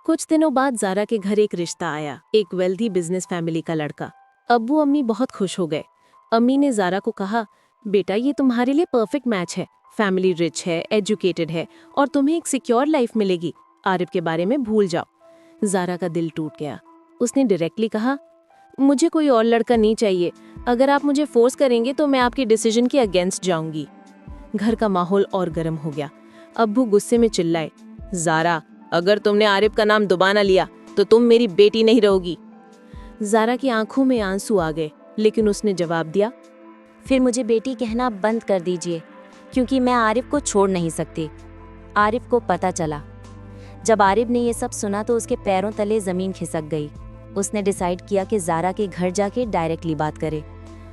कुछ दिनों बाद ज़ारा के घर एक रिश्ता आया, एक वेल्दी बिजनेस फैमिली का लड़का। अब्बू अम्मी बहुत खुश हो गए। अम्मी ने ज़ारा को कहा, बेटा ये तुम्हारे लिए परफेक्ट मैच है। फैमिली रिच है, एजुकेटेड है और तुम्हें एक सिक्योर लाइफ मिलेगी। आरिफ के बारे में भूल जाओ। ज़ारा का दिल टूट गया। उसने डायरेक्टली कहा, मुझे कोई और लड़का नहीं चाहिए। अगर आप मुझे फोर्स करेंगे तो मैं आपके डिसीजन के अगेंस्ट जाऊंगी। घर का माहौल और गर्म हो गया। अब्बू गुस्से में चिल्लाए, ज़ारा अगर तुमने आरिफ का नाम दोबारा लिया तो तुम मेरी बेटी नहीं रहोगी। ज़ारा की आंखों में आंसू आ गए, लेकिन उसने जवाब दिया, फिर मुझे बेटी कहना बंद कर दीजिए, क्योंकि मैं आरिफ को छोड़ नहीं सकती। आरिफ को पता चला। जब आरिफ ने ये सब सुना तो उसके पैरों तले ज़मीन खिसक गई। उसने डिसाइड किया कि ज़ारा के घर जाके डायरेक्टली बात करे।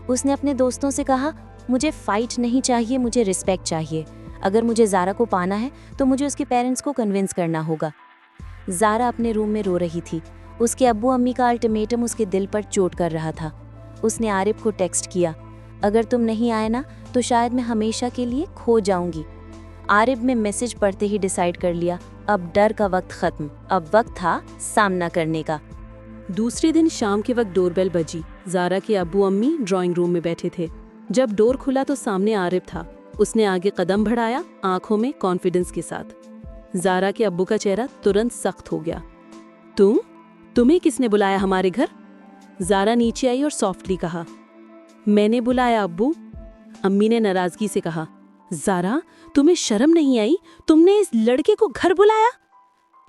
उसने अपने दोस्तों से कहा, मुझे फाइट नहीं चाहिए, मुझे रिस्पेक्ट चाहिए। अगर मुझे ज़ारा को पाना है तो मुझे उसके पेरेंट्स को कन्विंस करना होगा। ज़ारा अपने रूम में रो रही थी। उसके अब्बू अम्मी का अल्टीमेटम उसके दिल पर चोट कर रहा था। उसने आरिफ को टेक्स्ट किया, अगर तुम नहीं आए ना तो शायद मैं हमेशा के लिए खो जाऊंगी। आरिफ ने मैसेज पढ़ते ही डिसाइड कर लिया, अब डर का वक्त खत्म, अब वक्त था सामना करने का। दूसरे दिन शाम के वक्त डोरबेल बजी। ज़ारा के अब्बू अम्मी ड्राइंग रूम में बैठे थे। जब डोर खुला तो सामने आरिफ था। उसने आगे कदम बढ़ाया, आंखों में कॉन्फिडेंस के साथ। ज़ारा के अब्बू का चेहरा तुरंत सख्त हो गया। तुम्हें किसने बुलाया हमारे घर? ज़ारा नीचे आई और सॉफ्टली कहा, मैंने बुलाया अब्बू। अम्मी ने नाराजगी से कहा, ज़ारा तुम्हें शर्म नहीं आई? तुमने इस लड़के को घर बुलाया?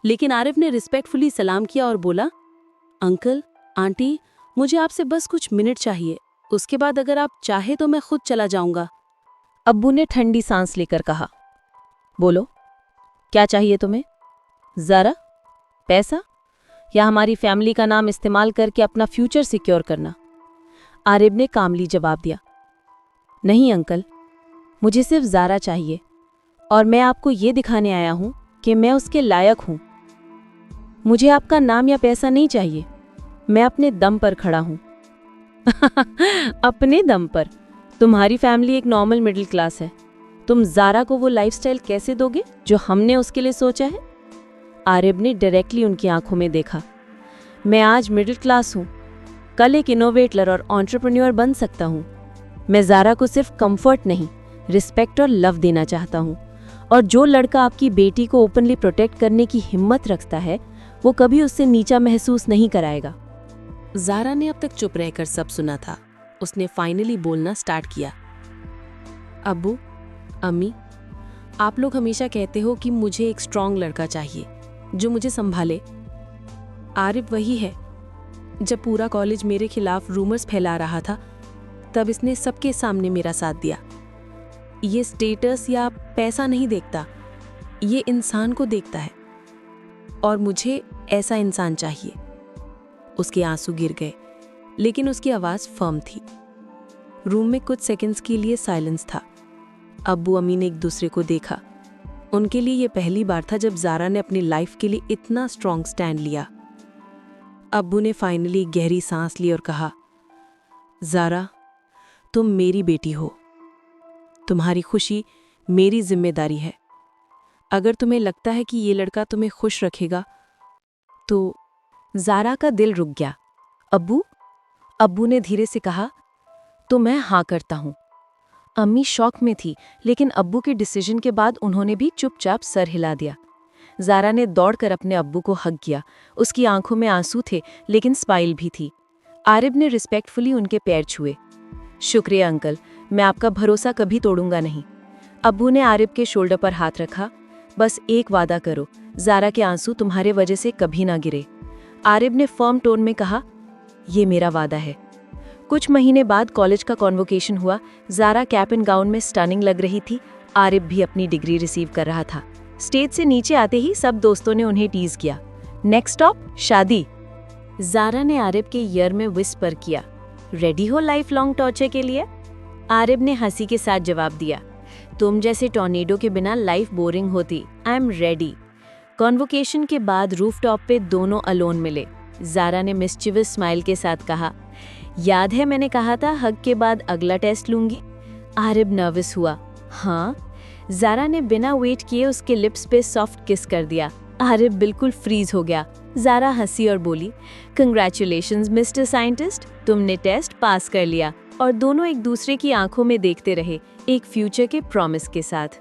लेकिन आरिफ ने रिस्पेक्टफुली सलाम किया और बोला, अंकल आंटी मुझे आपसे बस कुछ मिनट चाहिए, उसके बाद अगर आप चाहे तो मैं खुद चला जाऊंगा। अब्बू ने ठंडी सांस लेकर कहा, बोलो क्या चाहिए तुम्हें? ज़ारा पैसा या हमारी फैमिली का नाम इस्तेमाल करके अपना फ्यूचर सिक्योर करना? आरिफ ने कामली जवाब दिया, नहीं अंकल, मुझे सिर्फ ज़ारा चाहिए और मैं आपको ये दिखाने आया हूं कि मैं उसके लायक हूं। मुझे आपका नाम या पैसा नहीं चाहिए, मैं अपने दम पर खड़ा हूं। अपने दम पर? तुम्हारी फैमिली एक नॉर्मल मिडिल क्लास है। तुम ज़ारा को वो लाइफस्टाइल कैसे दोगे जो हमने उसके लिए सोचा है? आरिफ ने डायरेक्टली उनकी आंखों में देखा, मैं आज मिडिल क्लास हूँ, कल एक इनोवेटर और एंटरप्रेन्योर बन सकता हूँ। मैं ज़ारा को सिर्फ कंफर्ट नहीं, रिस्पेक्ट और लव देना चाहता हूँ। और जो लड़का आपकी बेटी को ओपनली प्रोटेक्ट करने की हिम्मत रखता है वो कभी उससे नीचा महसूस नहीं कराएगा। ज़ारा ने अब तक चुप रहकर सब सुना था। उसने फाइनली बोलना स्टार्ट किया, अब्बू अम्मी आप लोग हमेशा कहते हो कि मुझे एक स्ट्रॉन्ग लड़का चाहिए जो मुझे संभाले। आरिफ वही है। जब पूरा कॉलेज मेरे खिलाफ रूमर्स फैला रहा था तब इसने सबके सामने मेरा साथ दिया। ये स्टेटस या पैसा नहीं देखता, ये इंसान को देखता है और मुझे ऐसा इंसान चाहिए। उसके आंसू गिर गए, लेकिन उसकी आवाज़ फर्म थी। रूम में कुछ सेकंड्स के लिए साइलेंस था। अब्बू अम्मी ने एक दूसरे को देखा। उनके लिए ये पहली बार था जब ज़ारा ने अपनी लाइफ के लिए इतना स्ट्रॉन्ग स्टैंड लिया। अब्बू ने फाइनली गहरी सांस ली और कहा, ज़ारा तुम मेरी बेटी हो, तुम्हारी खुशी मेरी जिम्मेदारी है। अगर तुम्हें लगता है कि ये लड़का तुम्हें खुश रखेगा तो। ज़ारा का दिल रुक गया। अब्बू ने धीरे से कहा, तो मैं हाँ करता हूँ। अम्मी शॉक में थी, लेकिन अब्बू के डिसीजन के बाद उन्होंने भी चुपचाप सर हिला दिया। ज़ारा ने दौड़कर अपने अब्बू को हग किया। उसकी आंखों में आंसू थे, लेकिन स्माइल भी थी। आरिफ ने रिस्पेक्टफुली उनके पैर छुए। शुक्रिया अंकल, मैं आपका भरोसा कभी तोड़ूंगा नहीं। अब्बू ने आरिफ के शोल्डर पर हाथ रखा, बस एक वादा करो, ज़ारा के आंसू तुम्हारे वजह से कभी ना गिरे। आरिफ ने फर्म टोन में कहा, ये मेरा वादा है। कुछ महीने बाद कॉलेज का कॉन्वोकेशन हुआ। ज़ारा कैप एंड गाउन में स्टनिंग लग रही थी। आरिफ भी अपनी डिग्री रिसीव कर रहा था। स्टेज से नीचे आते ही सब दोस्तों ने उन्हें टीज किया, नेक्स्ट स्टॉप शादी। ज़ारा ने आरिफ के ईयर में विस्पर किया, रेडी हो लाइफ लॉन्ग टॉर्चर के लिए? आरिफ ने हंसी के साथ जवाब दिया, तुम जैसे टॉर्नेडो के बिना लाइफ बोरिंग होती। I am ready. कॉन्वोकेशन के बाद रूफटॉप पे दोनों अलोन मिले। ज़ारा ने मिस्चिवस स्माइल के साथ कहा, याद है मैंने कहा था हग के बाद अगला टेस्ट लूंगी? आरिफ नर्वस हुआ। हाँ। ज़ारा ने बिना वेट किए उसके लिप्स पे सॉफ्ट किस कर दिया। आरिफ बिल्कुल फ्रीज हो गया। ज़ारा हंसी और बोली, कंग्रेचुलेशंस मिस्टर साइंटिस्ट, तुमने टेस्ट पास कर लिया। और दोनों एक दूसरे की आंखों में देखते रहे, एक फ्यूचर के प्रॉमिस के साथ।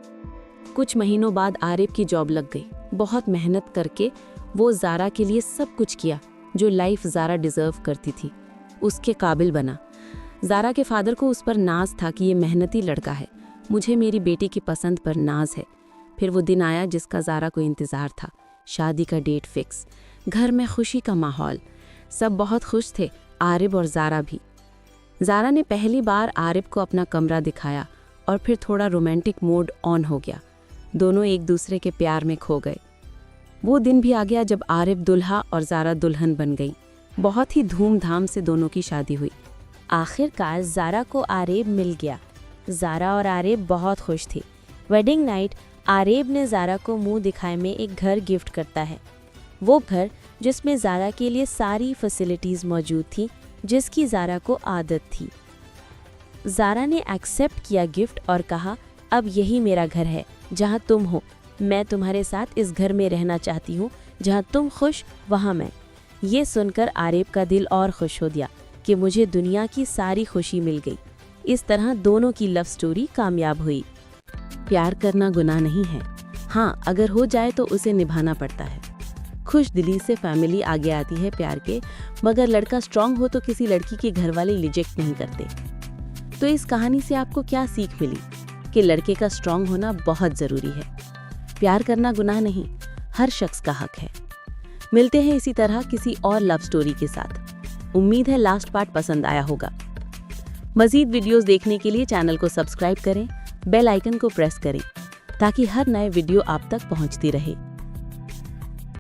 कुछ महीनों बाद आरिफ की जॉब लग गई। बहुत मेहनत करके वो ज़ारा के लिए सब कुछ किया जो लाइफ ज़ारा डिज़र्व करती थी। उसके काबिल बना। ज़ारा के फादर को उस पर नाज था कि ये मेहनती लड़का है, मुझे मेरी बेटी की पसंद पर नाज है। फिर वो दिन आया जिसका ज़ारा को इंतज़ार था। शादी का डेट फिक्स, घर में खुशी का माहौल, सब बहुत खुश थे, आरिफ और ज़ारा भी। ज़ारा ने पहली बार आरिफ को अपना कमरा दिखाया और फिर थोड़ा रोमांटिक मोड ऑन हो गया। दोनों एक दूसरे के प्यार में खो गए। वो दिन भी आ गया जब आरिफ दुल्हा और ज़ारा दुल्हन बन गई। बहुत ही धूमधाम से दोनों की शादी हुई। आखिरकार ज़ारा को आरेब मिल गया। ज़ारा और आरेब बहुत खुश थे। वेडिंग नाइट आरेब ने ज़ारा को मुंह दिखाए में एक घर गिफ्ट करता है। वो घर जिसमें ज़ारा के लिए सारी फैसिलिटीज़ मौजूद थी जिसकी ज़ारा को आदत थी। ज़ारा ने एक्सेप्ट किया गिफ्ट और कहा, अब यही मेरा घर है जहाँ तुम हो। मैं तुम्हारे साथ इस घर में रहना चाहती हूँ, जहाँ तुम खुश वहाँ मैं। ये सुनकर आरेब का दिल और खुश हो गया कि मुझे दुनिया की सारी खुशी मिल गई। इस तरह दोनों की लव स्टोरी कामयाब हुई। प्यार करना गुनाह नहीं है, हाँ अगर हो जाए तो उसे निभाना पड़ता है। खुश दिली से फैमिली आगे आती है प्यार के, मगर लड़का स्ट्रांग हो तो किसी लड़की के घर वाले रिजेक्ट नहीं करते। तो इस कहानी से आपको क्या सीख मिली? कि लड़के का स्ट्रांग होना बहुत ज़रूरी है। प्यार करना गुनाह नहीं, हर शख्स का हक है। मिलते हैं इसी तरह किसी और लव स्टोरी के साथ। उम्मीद है लास्ट पार्ट पसंद आया होगा। मज़ीद वीडियोस देखने के लिए चैनल को सब्सक्राइब करें, बेल आइकन को प्रेस करें ताकि हर नए वीडियो आप तक पहुंचती रहे।